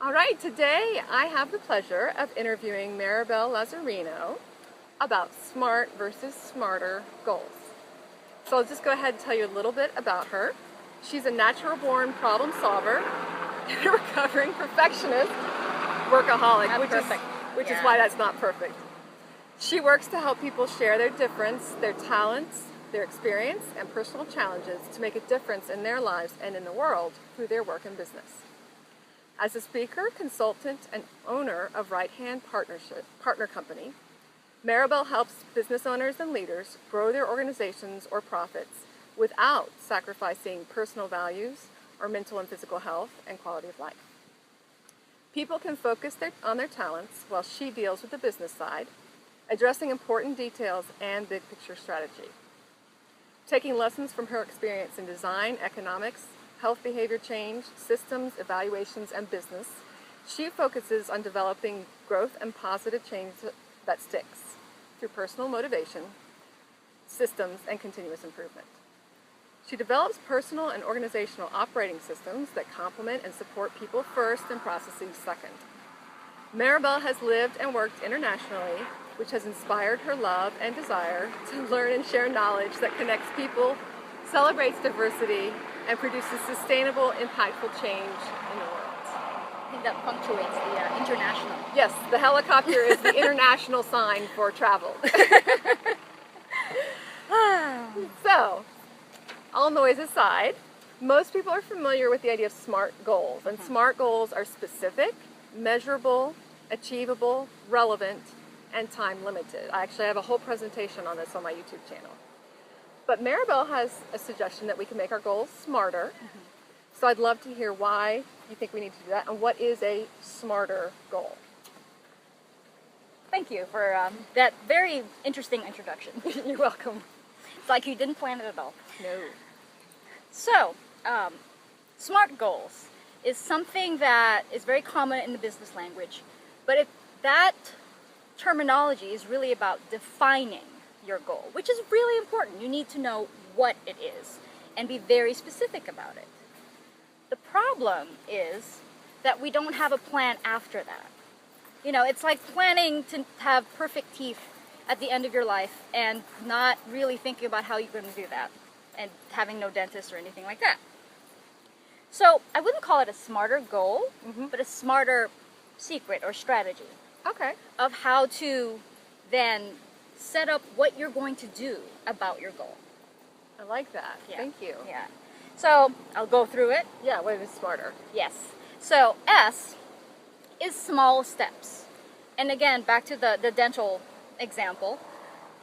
All right, today I have the pleasure of interviewing Maribel Lazzarino about smart versus smarter goals. So I'll just go ahead and tell you a little bit about her. She's a natural-born problem solver and a recovering perfectionist workaholic, which is why that's not perfect. She works to help people share their difference, their talents, their experience, and personal challenges to make a difference in their lives and in the world through their work and business. As a speaker, consultant, and owner of Right Hand Partner Company, Maribel helps business owners and leaders grow their organizations or profits without sacrificing personal values or mental and physical health and quality of life. People can focus on their talents while she deals with the business side, addressing important details and big picture strategy. Taking lessons from her experience in design, economics, health behavior change, systems, evaluations, and business, she focuses on developing growth and positive change that sticks through personal motivation, systems, and continuous improvement. She develops personal and organizational operating systems that complement and support people first and processes second. Maribel has lived and worked internationally, which has inspired her love and desire to learn and share knowledge that connects people, celebrates diversity, and produces sustainable, impactful change in the world. I think that punctuates the international. Yes, the helicopter is the international sign for travel. So, all noise aside, most people are familiar with the idea of SMART goals. And SMART goals are specific, measurable, achievable, relevant, and time limited. I actually have a whole presentation on this on my YouTube channel. But Maribel has a suggestion that we can make our goals smarter. So I'd love to hear why you think we need to do that, and what is a smarter goal? Thank you for that very interesting introduction. You're welcome. It's like you didn't plan it at all. No. So, SMART goals is something that is very common in the business language, but that terminology is really about defining your goal, which is really important. You need to know what it is and be very specific about it. The problem is that we don't have a plan after that. You know, it's like planning to have perfect teeth at the end of your life and not really thinking about how you're going to do that and having no dentist or anything like that. So I wouldn't call it a smarter goal, but a smarter secret or strategy. Okay. Of how to then set up what you're going to do about your goal. I like that. Yeah. Thank you. Yeah. So I'll go through it. Yeah, what is smarter? Yes. So S is small steps. And again, back to the dental example,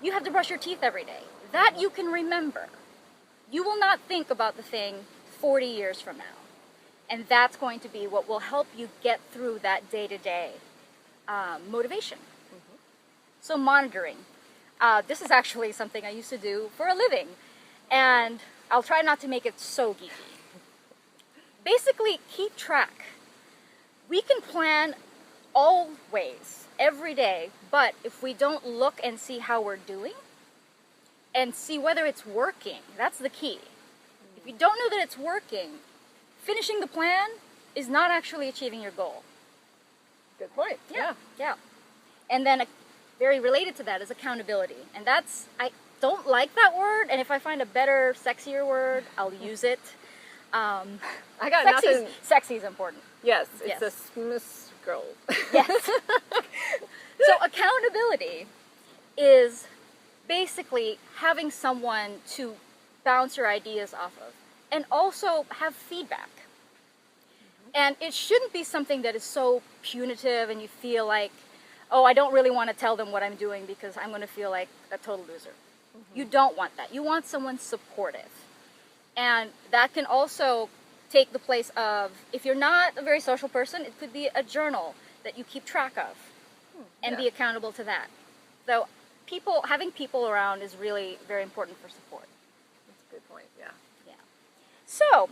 you have to brush your teeth every day. That you can remember. You will not think about the thing 40 years from now. And that's going to be what will help you get through that day-to-day motivation. So monitoring. This is actually something I used to do for a living. And I'll try not to make it so geeky. Basically, keep track. We can plan always, every day, but if we don't look and see how we're doing, and see whether it's working, that's the key. If you don't know that it's working, finishing the plan is not actually achieving your goal. Good point. Yeah. And then very related to that is accountability. And that's, I don't like that word, and if I find a better, sexier word, I'll use it. I got nothing. Sexy is important. Yes, it's a smooth girl. Yes. So accountability is basically having someone to bounce your ideas off of, and also have feedback. And it shouldn't be something that is so punitive and you feel like, oh, I don't really want to tell them what I'm doing because I'm going to feel like a total loser. You don't want that. You want someone supportive. And that can also take the place of, if you're not a very social person, it could be a journal that you keep track of and be accountable to that. So having people around is really very important for support. That's a good point, yeah. So,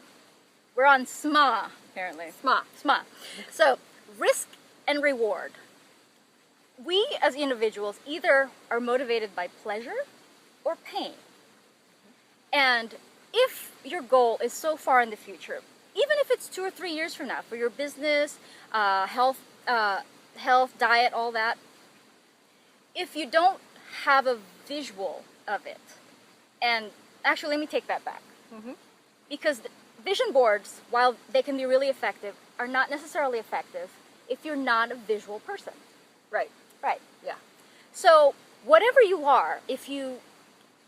we're on SMA, apparently. SMA. So, risk and reward. We, as individuals, either are motivated by pleasure or pain. And if your goal is so far in the future, even if it's 2 or 3 years from now, for your business, health, diet, all that, if you don't have a visual of it, and actually let me take that back, because vision boards, while they can be really effective, are not necessarily effective if you're not a visual person. Right. Right. Yeah. So whatever you are, if you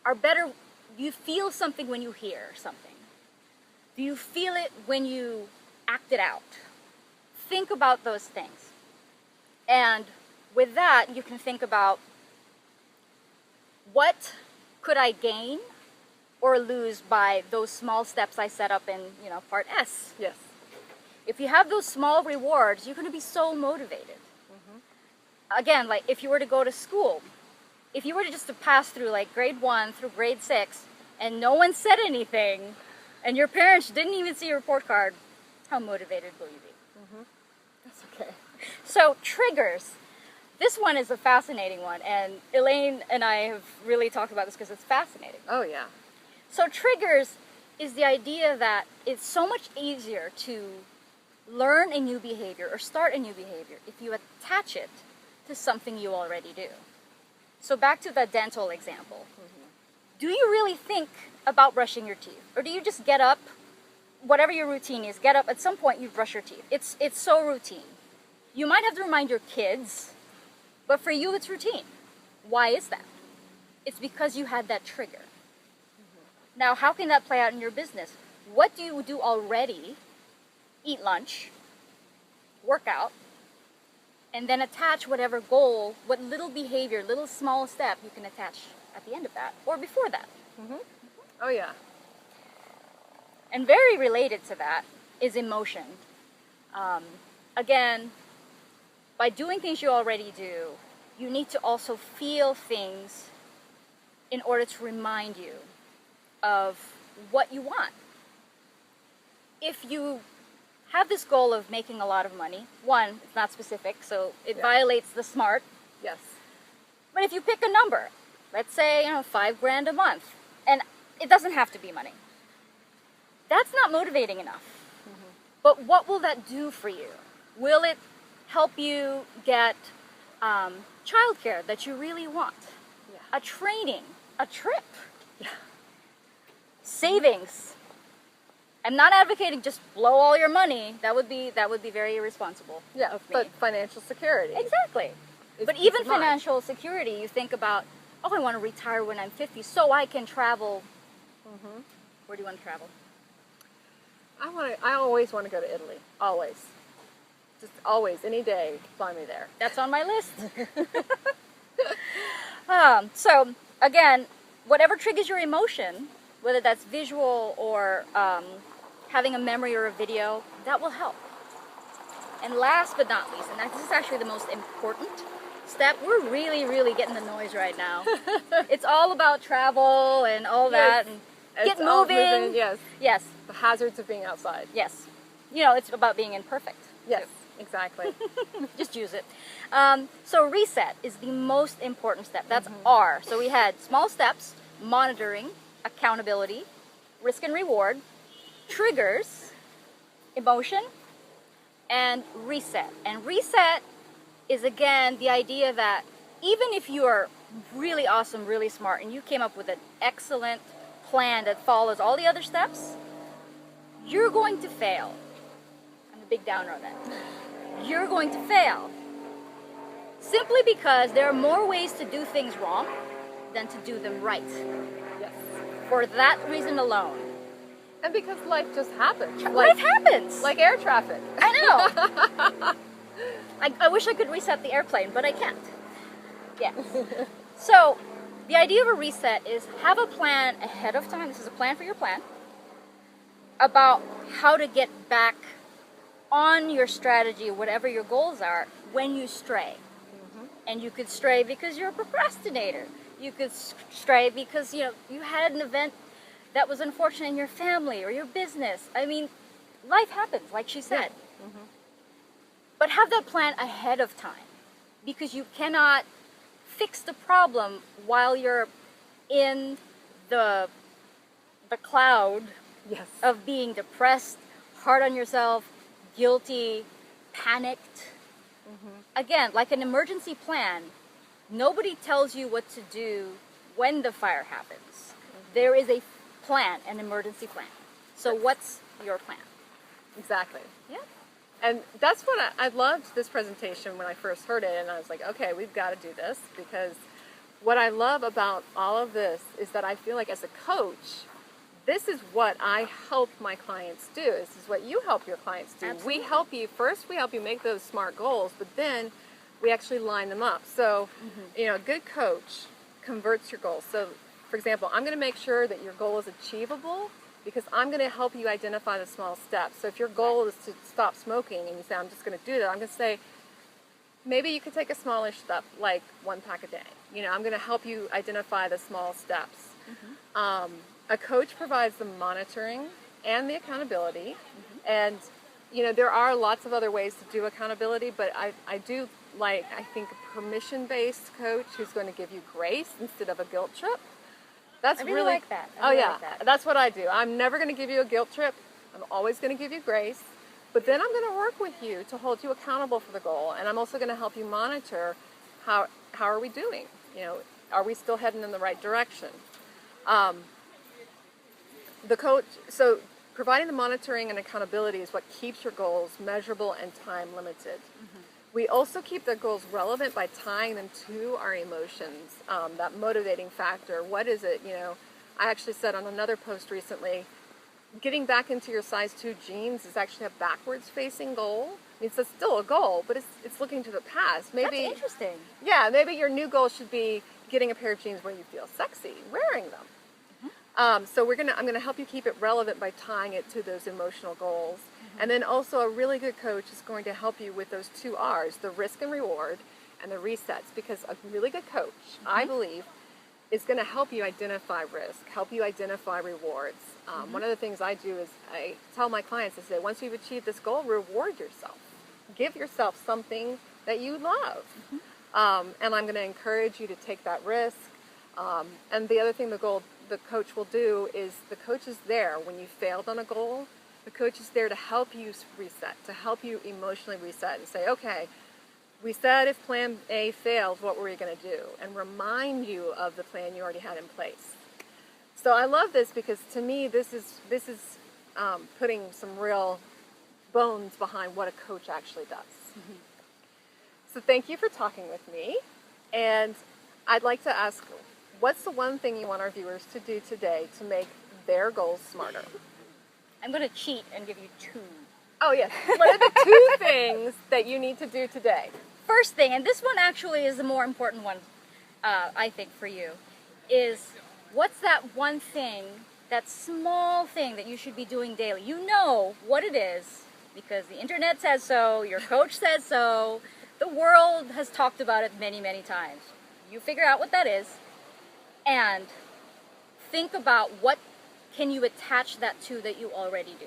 are better, you feel something when you hear something. Do you feel it when you act it out? Think about those things. And with that, you can think about, what could I gain or lose by those small steps I set up in, part S? Yes. If you have those small rewards, you're going to be so motivated. Again, like if you were to go to school, if you were to just to pass through like grade 1 through grade 6 and no one said anything and your parents didn't even see your report card, how motivated will you be? That's okay. So triggers. This one is a fascinating one, and Elaine and I have really talked about this because it's fascinating. Oh, yeah. So triggers is the idea that it's so much easier to learn a new behavior or start a new behavior if you attach it to something you already do. So back to the dental example. Do you really think about brushing your teeth? Or do you just get up, whatever your routine is, get up, at some point you brush your teeth. It's so routine. You might have to remind your kids, but for you it's routine. Why is that? It's because you had that trigger. Now, how can that play out in your business? What do you do already? Eat lunch, work out, and then attach whatever goal, what little behavior, little small step you can attach at the end of that, or before that. Oh, yeah. And very related to that is emotion. Again, by doing things you already do, you need to also feel things in order to remind you of what you want. If you have this goal of making a lot of money, one, it's not specific, so it violates the SMART. Yes. But if you pick a number, let's say, $5,000 a month, and it doesn't have to be money, that's not motivating enough. But what will that do for you? Will it help you get childcare that you really want? Yeah. A training, a trip, savings. I'm not advocating just blow all your money. That would be very irresponsible. Yeah, of me. but financial security. Exactly. Is But peace even of mind. financial security, you think about, I want to retire when I'm 50 so I can travel. Where do you want to travel? I always want to go to Italy. Always. Just always, any day, fly me there. That's on my list. So, again, whatever triggers your emotion, whether that's visual or having a memory or a video, that will help. And last but not least, and this is actually the most important step, we're really, really getting the noise right now. It's all about travel and all that, and get It's all moving. Yes. Yes, The hazards of being outside. yes. It's about being imperfect. Yes, too. exactly. Just use it. So reset is the most important step. That's R. So we had small steps, monitoring, accountability, risk and reward, triggers, emotion, and reset. And reset is, again, the idea that even if you are really awesome, really smart, and you came up with an excellent plan that follows all the other steps, you're going to fail. I'm a big downer on that. You're going to fail. Simply because there are more ways to do things wrong than to do them right. Yes. For that reason alone. And because life just happens. Life happens. Like air traffic. I know. I wish I could reset the airplane, but I can't. Yes. So, the idea of a reset is have a plan ahead of time. This is a plan for your plan. About how to get back on your strategy, whatever your goals are, when you stray. And you could stray because you're a procrastinator. You could stray because, you had an event that was unfortunate in your family or your business. I mean, life happens, like she said. But have that plan ahead of time, because you cannot fix the problem while you're in the cloud Yes. of being depressed, hard on yourself, guilty, panicked. Again, like an emergency plan, nobody tells you what to do when the fire happens. There is a plan, an emergency plan. So what's your plan? Exactly. Yeah. And that's what I loved this presentation when I first heard it, and I was like, okay, we've got to do this, because what I love about all of this is that I feel like as a coach, this is what I help my clients do. This is what you help your clients do. Absolutely. We help you make those SMART goals, but then we actually line them up. So, you know, a good coach converts your goals. So, for example, I'm going to make sure that your goal is achievable because I'm going to help you identify the small steps. So if your goal is to stop smoking and you say, I'm just going to do that, I'm going to say, maybe you could take a smallish step, like 1 pack a day. You know, I'm going to help you identify the small steps. A coach provides the monitoring and the accountability. And, you know, there are lots of other ways to do accountability, but I do like, I think, a permission-based coach who's going to give you grace instead of a guilt trip. That's I really like that. Oh yeah, that's what I do. I'm never going to give you a guilt trip. I'm always going to give you grace. But then I'm going to work with you to hold you accountable for the goal, and I'm also going to help you monitor how are we doing. You know, are we still heading in the right direction? The coach, so providing the monitoring and accountability is what keeps your goals measurable and time limited. We also keep the goals relevant by tying them to our emotions, that motivating factor. What is it? You know, I actually said on another post recently, getting back into your size 2 jeans is actually a backwards facing goal. I mean, it's still a goal, but it's looking to the past. Maybe, that's interesting. Yeah, maybe your new goal should be getting a pair of jeans where you feel sexy wearing them. So I'm gonna help you keep it relevant by tying it to those emotional goals. And then also a really good coach is going to help you with those 2 R's, the risk and reward and the resets, because a really good coach, I believe, is going to help you identify risk, help you identify rewards. One of the things I do is I tell my clients, I say, once you've achieved this goal, reward yourself. Give yourself something that you love. And I'm going to encourage you to take that risk. And the other thing the coach will do is the coach is there when you failed on a goal. The coach is there to help you reset, to help you emotionally reset and say, okay, we said if plan A failed, what were you going to do? And remind you of the plan you already had in place. So I love this because to me, this is putting some real bones behind what a coach actually does. So thank you for talking with me. And I'd like to ask, what's the one thing you want our viewers to do today to make their goals smarter? I'm going to cheat and give you 2. Oh, yes. What are the 2 things that you need to do today? First thing, and this one actually is the more important one, I think, for you, is what's that one thing, that small thing that you should be doing daily? You know what it is because the internet says so, your coach says so, the world has talked about it many, many times. You figure out what that is and think about what can you attach that to that you already do.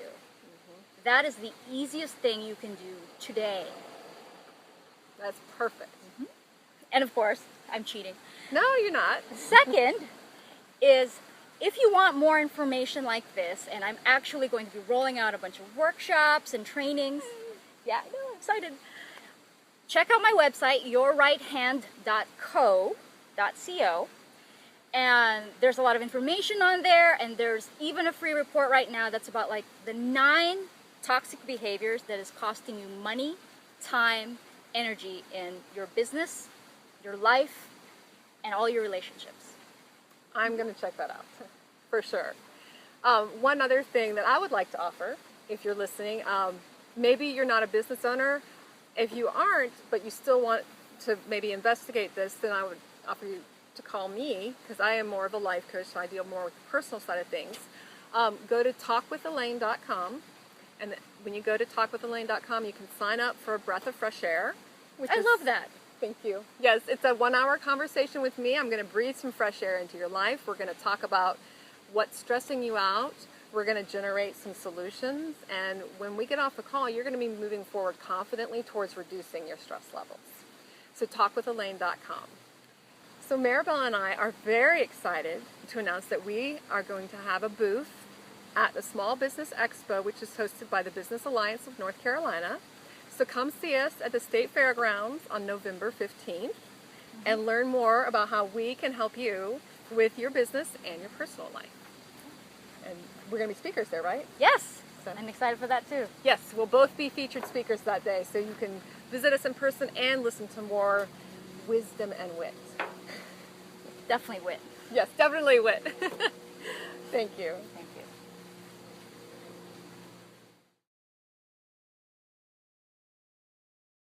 That is the easiest thing you can do today. That's perfect. And of course, I'm cheating. No, you're not. Second is, if you want more information like this, and I'm actually going to be rolling out a bunch of workshops and trainings. Yeah, I know, I'm excited. Check out my website, yourrighthand.co. And there's a lot of information on there, and there's even a free report right now that's about like the 9 toxic behaviors that is costing you money, time, energy in your business, your life, and all your relationships. I'm going to check that out for sure. One other thing that I would like to offer, if you're listening, maybe you're not a business owner. If you aren't, but you still want to maybe investigate this, then I would offer you to call me, because I am more of a life coach, so I deal more with the personal side of things. Go to talkwithelaine.com, and when you go to talkwithelaine.com, you can sign up for a breath of fresh air. I love that. Thank you. Yes, it's a 1-hour conversation with me. I'm going to breathe some fresh air into your life. We're going to talk about what's stressing you out. We're going to generate some solutions, and when we get off the call, you're going to be moving forward confidently towards reducing your stress levels. So talkwithelaine.com. So Maribel and I are very excited to announce that we are going to have a booth at the Small Business Expo, which is hosted by the Business Alliance of North Carolina. So come see us at the State Fairgrounds on November 15th and learn more about how we can help you with your business and your personal life. And we're going to be speakers there, right? Yes, So- I'm excited for that too. Yes, we'll both be featured speakers that day, so you can visit us in person and listen to more wisdom and wit. Definitely win. Yes, definitely wit. Thank you.